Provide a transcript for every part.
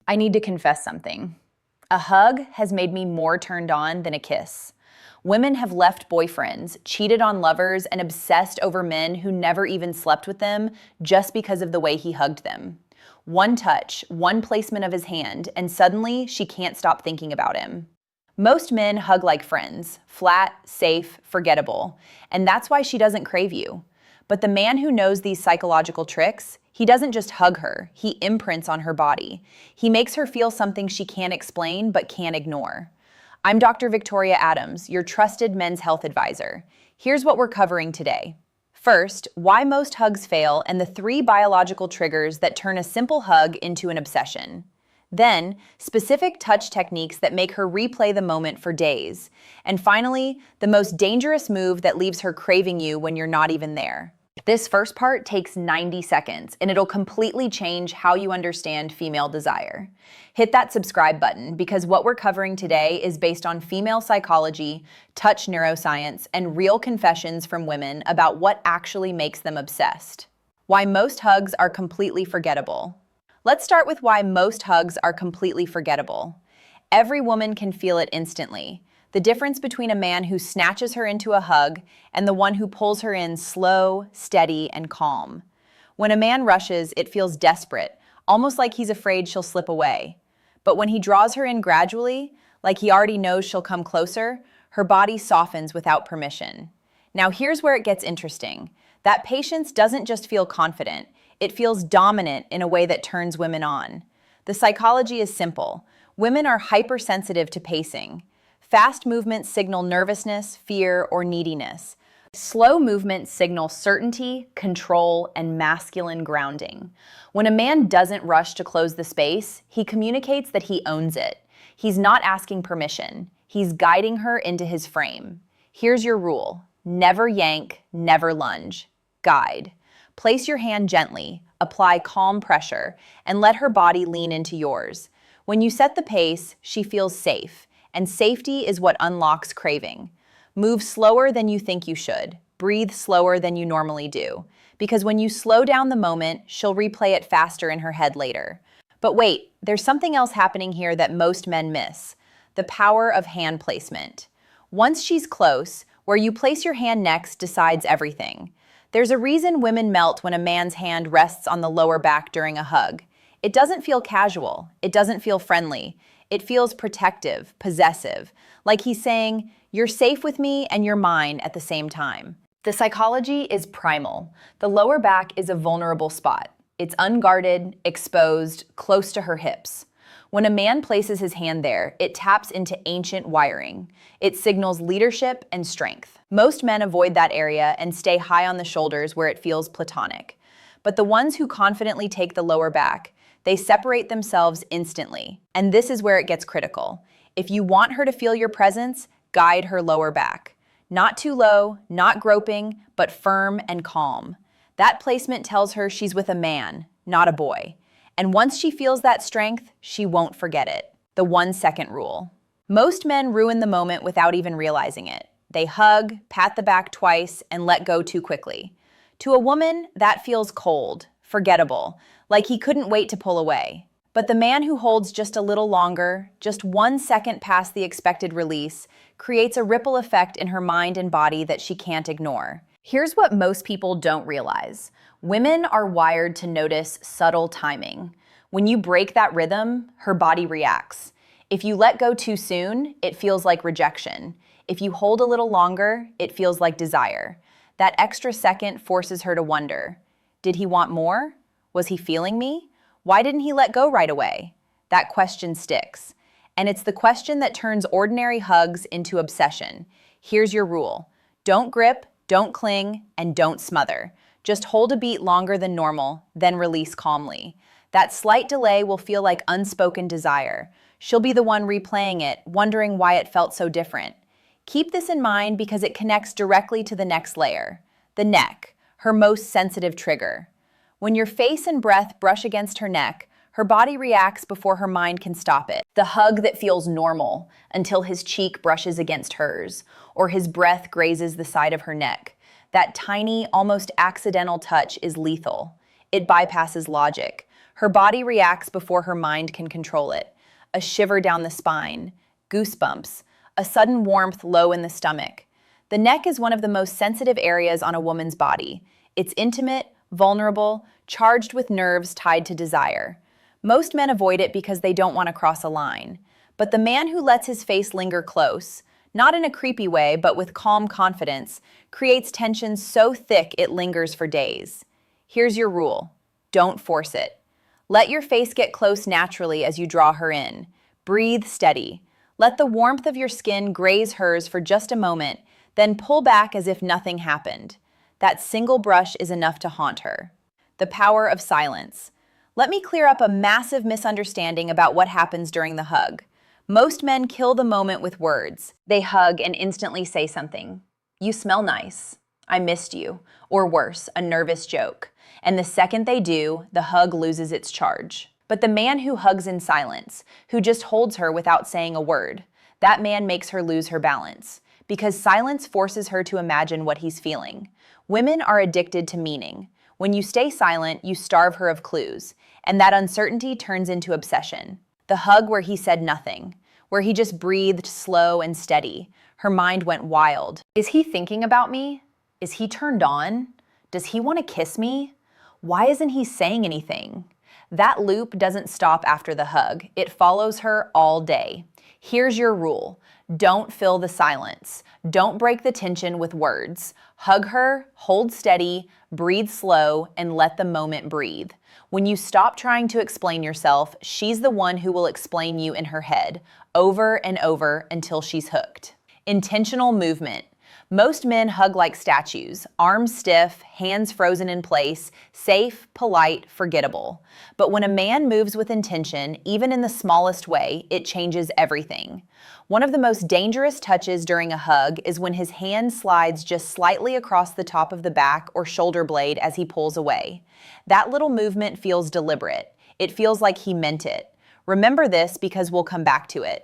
I need to confess something. A hug has made me more turned on than a kiss. Women have left boyfriends, cheated on lovers, and obsessed over men who never even slept with them just because of the way he hugged them. One touch, one placement of his hand, and suddenly she can't stop thinking about him. Most men hug like friends, flat, safe, forgettable, and that's why she doesn't crave you. But the man who knows these psychological tricks, he doesn't just hug her, he imprints on her body. He makes her feel something she can't explain but can't ignore. I'm Dr. Victoria Adams, your trusted men's health advisor. Here's what we're covering today. First, why most hugs fail and the 3 biological triggers that turn a simple hug into an obsession. Then, specific touch techniques that make her replay the moment for days. And finally, the most dangerous move that leaves her craving you when you're not even there. This first part takes 90 seconds, and it'll completely change how you understand female desire. Hit that subscribe button because what we're covering today is based on female psychology, touch neuroscience, and real confessions from women about what actually makes them obsessed. Why most hugs are completely forgettable. Let's start with why most hugs are completely forgettable. Every woman can feel it instantly. The difference between a man who snatches her into a hug and the one who pulls her in slow, steady, and calm. When a man rushes, it feels desperate, almost like he's afraid she'll slip away. But when he draws her in gradually, like he already knows she'll come closer, her body softens without permission. Now here's where it gets interesting. That patience doesn't just feel confident, it feels dominant in a way that turns women on. The psychology is simple. Women are hypersensitive to pacing. Fast movements signal nervousness, fear, or neediness. Slow movements signal certainty, control, and masculine grounding. When a man doesn't rush to close the space, he communicates that he owns it. He's not asking permission. He's guiding her into his frame. Here's your rule. Never yank, never lunge. Guide. Place your hand gently, apply calm pressure, and let her body lean into yours. When you set the pace, she feels safe. And safety is what unlocks craving. Move slower than you think you should. Breathe slower than you normally do. Because when you slow down the moment, she'll replay it faster in her head later. But wait, there's something else happening here that most men miss. The power of hand placement. Once she's close, where you place your hand next decides everything. There's a reason women melt when a man's hand rests on the lower back during a hug. It doesn't feel casual. It doesn't feel friendly. It feels protective, possessive, like he's saying, you're safe with me and you're mine at the same time. The psychology is primal. The lower back is a vulnerable spot. It's unguarded, exposed, close to her hips. When a man places his hand there, it taps into ancient wiring. It signals leadership and strength. Most men avoid that area and stay high on the shoulders where it feels platonic. But the ones who confidently take the lower back, they separate themselves instantly. And this is where it gets critical. If you want her to feel your presence, guide her lower back. Not too low, not groping, but firm and calm. That placement tells her she's with a man, not a boy. And once she feels that strength, she won't forget it. The 1-second rule. Most men ruin the moment without even realizing it. They hug, pat the back twice, and let go too quickly. To a woman, that feels cold, forgettable, like he couldn't wait to pull away. But the man who holds just a little longer, just 1 second past the expected release, creates a ripple effect in her mind and body that she can't ignore. Here's what most people don't realize. Women are wired to notice subtle timing. When you break that rhythm, her body reacts. If you let go too soon, it feels like rejection. If you hold a little longer, it feels like desire. That extra second forces her to wonder, did he want more? Was he feeling me? Why didn't he let go right away? That question sticks. And it's the question that turns ordinary hugs into obsession. Here's your rule. Don't grip, don't cling, and don't smother. Just hold a beat longer than normal, then release calmly. That slight delay will feel like unspoken desire. She'll be the one replaying it, wondering why it felt so different. Keep this in mind because it connects directly to the next layer. The neck, her most sensitive trigger. When your face and breath brush against her neck, her body reacts before her mind can stop it. The hug that feels normal until his cheek brushes against hers, or his breath grazes the side of her neck. That tiny, almost accidental touch is lethal. It bypasses logic. Her body reacts before her mind can control it. A shiver down the spine, goosebumps, a sudden warmth low in the stomach. The neck is one of the most sensitive areas on a woman's body. It's intimate, vulnerable, charged with nerves tied to desire. Most men avoid it because they don't want to cross a line. But the man who lets his face linger close, not in a creepy way, but with calm confidence, creates tension so thick it lingers for days. Here's your rule. Don't force it. Let your face get close naturally as you draw her in. Breathe steady. Let the warmth of your skin graze hers for just a moment, then pull back as if nothing happened. That single brush is enough to haunt her. The power of silence. Let me clear up a massive misunderstanding about what happens during the hug. Most men kill the moment with words. They hug and instantly say something. You smell nice. I missed you. Or worse, a nervous joke. And the second they do, the hug loses its charge. But the man who hugs in silence, who just holds her without saying a word, that man makes her lose her balance. Because silence forces her to imagine what he's feeling. Women are addicted to meaning. When you stay silent, you starve her of clues. And that uncertainty turns into obsession. The hug where he said nothing, where he just breathed slow and steady. Her mind went wild. Is he thinking about me? Is he turned on? Does he want to kiss me? Why isn't he saying anything? That loop doesn't stop after the hug. It follows her all day. Here's your rule. Don't fill the silence. Don't break the tension with words. Hug her, hold steady, breathe slow, and let the moment breathe. When you stop trying to explain yourself, she's the one who will explain you in her head, over and over until she's hooked. Intentional movement. Most men hug like statues, arms stiff, hands frozen in place, safe, polite, forgettable. But when a man moves with intention, even in the smallest way, it changes everything. One of the most dangerous touches during a hug is when his hand slides just slightly across the top of the back or shoulder blade as he pulls away. That little movement feels deliberate. It feels like he meant it. Remember this because we'll come back to it.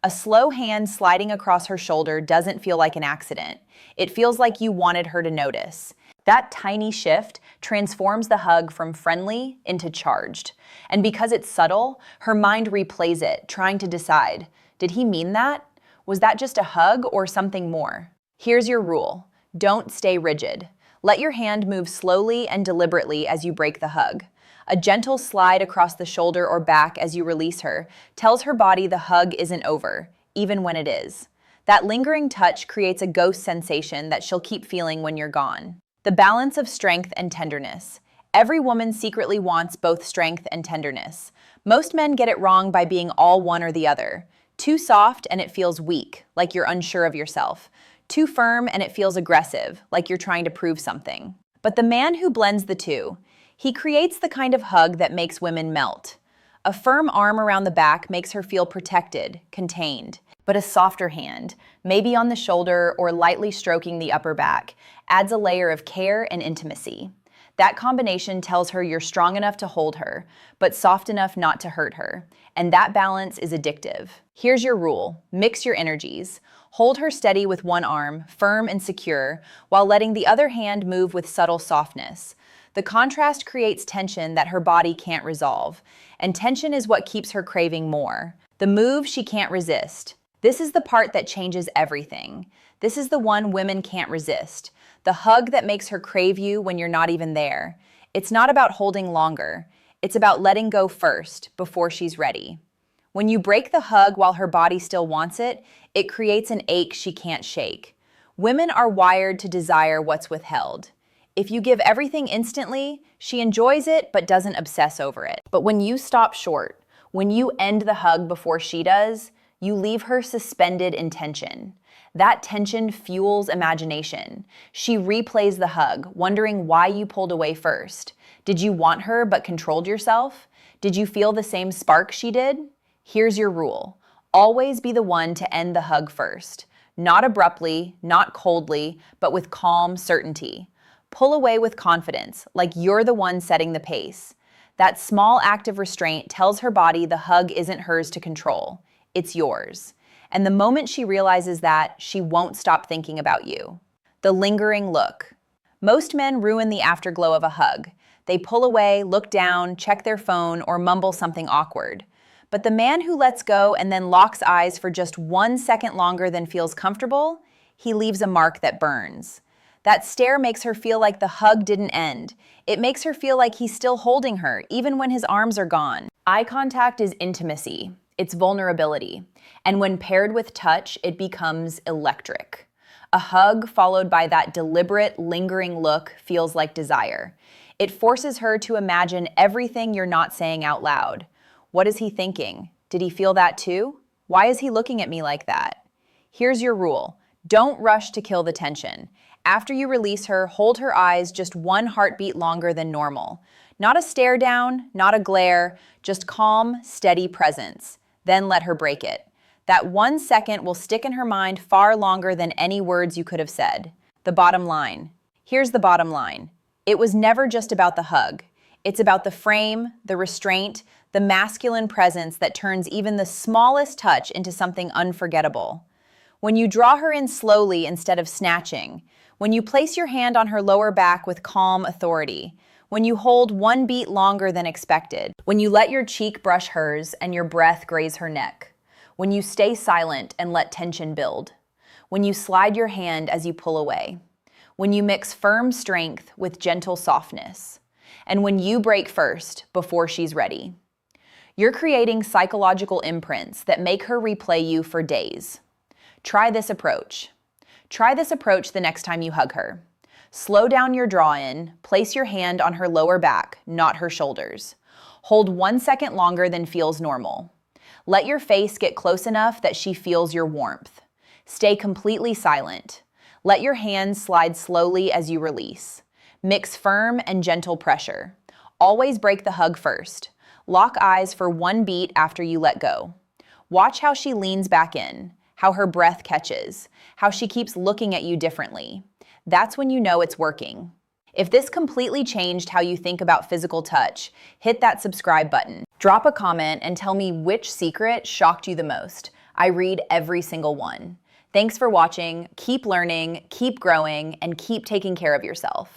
A slow hand sliding across her shoulder doesn't feel like an accident. It feels like you wanted her to notice. That tiny shift transforms the hug from friendly into charged. And because it's subtle, her mind replays it, trying to decide, did he mean that? Was that just a hug or something more? Here's your rule. Don't stay rigid. Let your hand move slowly and deliberately as you break the hug. A gentle slide across the shoulder or back as you release her tells her body the hug isn't over, even when it is. That lingering touch creates a ghost sensation that she'll keep feeling when you're gone. The balance of strength and tenderness. Every woman secretly wants both strength and tenderness. Most men get it wrong by being all one or the other. Too soft and it feels weak, like you're unsure of yourself. Too firm and it feels aggressive, like you're trying to prove something. But the man who blends the two, he creates the kind of hug that makes women melt. A firm arm around the back makes her feel protected, contained. But a softer hand, maybe on the shoulder or lightly stroking the upper back, adds a layer of care and intimacy. That combination tells her you're strong enough to hold her, but soft enough not to hurt her. And that balance is addictive. Here's your rule. Mix your energies. Hold her steady with one arm, firm and secure, while letting the other hand move with subtle softness. The contrast creates tension that her body can't resolve, and tension is what keeps her craving more. The move she can't resist. This is the part that changes everything. This is the one women can't resist. The hug that makes her crave you when you're not even there. It's not about holding longer. It's about letting go first, before she's ready. When you break the hug while her body still wants it, it creates an ache she can't shake. Women are wired to desire what's withheld. If you give everything instantly, she enjoys it but doesn't obsess over it. But when you stop short, when you end the hug before she does, you leave her suspended in tension. That tension fuels imagination. She replays the hug, wondering why you pulled away first. Did you want her but controlled yourself? Did you feel the same spark she did? Here's your rule. Always be the one to end the hug first. Not abruptly, not coldly, but with calm certainty. Pull away with confidence, like you're the one setting the pace. That small act of restraint tells her body the hug isn't hers to control. It's yours. And the moment she realizes that, she won't stop thinking about you. The lingering look. Most men ruin the afterglow of a hug. They pull away, look down, check their phone, or mumble something awkward. But the man who lets go and then locks eyes for just 1 second longer than feels comfortable, he leaves a mark that burns. That stare makes her feel like the hug didn't end. It makes her feel like he's still holding her, even when his arms are gone. Eye contact is intimacy. It's vulnerability. And when paired with touch, it becomes electric. A hug followed by that deliberate, lingering look feels like desire. It forces her to imagine everything you're not saying out loud. What is he thinking? Did he feel that too? Why is he looking at me like that? Here's your rule. Don't rush to kill the tension. After you release her, hold her eyes just 1 heartbeat longer than normal. Not a stare down, not a glare, just calm, steady presence. Then let her break it. That 1 second will stick in her mind far longer than any words you could have said. The bottom line. Here's the bottom line. It was never just about the hug. It's about the frame, the restraint, the masculine presence that turns even the smallest touch into something unforgettable. When you draw her in slowly instead of snatching, when you place your hand on her lower back with calm authority, when you hold 1 beat longer than expected, when you let your cheek brush hers and your breath graze her neck, when you stay silent and let tension build, when you slide your hand as you pull away, when you mix firm strength with gentle softness, and when you break first before she's ready. You're creating psychological imprints that make her replay you for days. Try this approach. Try this approach the next time you hug her. Slow down your draw-in, place your hand on her lower back, not her shoulders. Hold 1 second longer than feels normal. Let your face get close enough that she feels your warmth. Stay completely silent. Let your hands slide slowly as you release. Mix firm and gentle pressure. Always break the hug first. Lock eyes for 1 beat after you let go. Watch how she leans back in, how her breath catches, how she keeps looking at you differently. That's when you know it's working. If this completely changed how you think about physical touch, hit that subscribe button. Drop a comment and tell me which secret shocked you the most. I read every single one. Thanks for watching. Keep learning, keep growing, and keep taking care of yourself.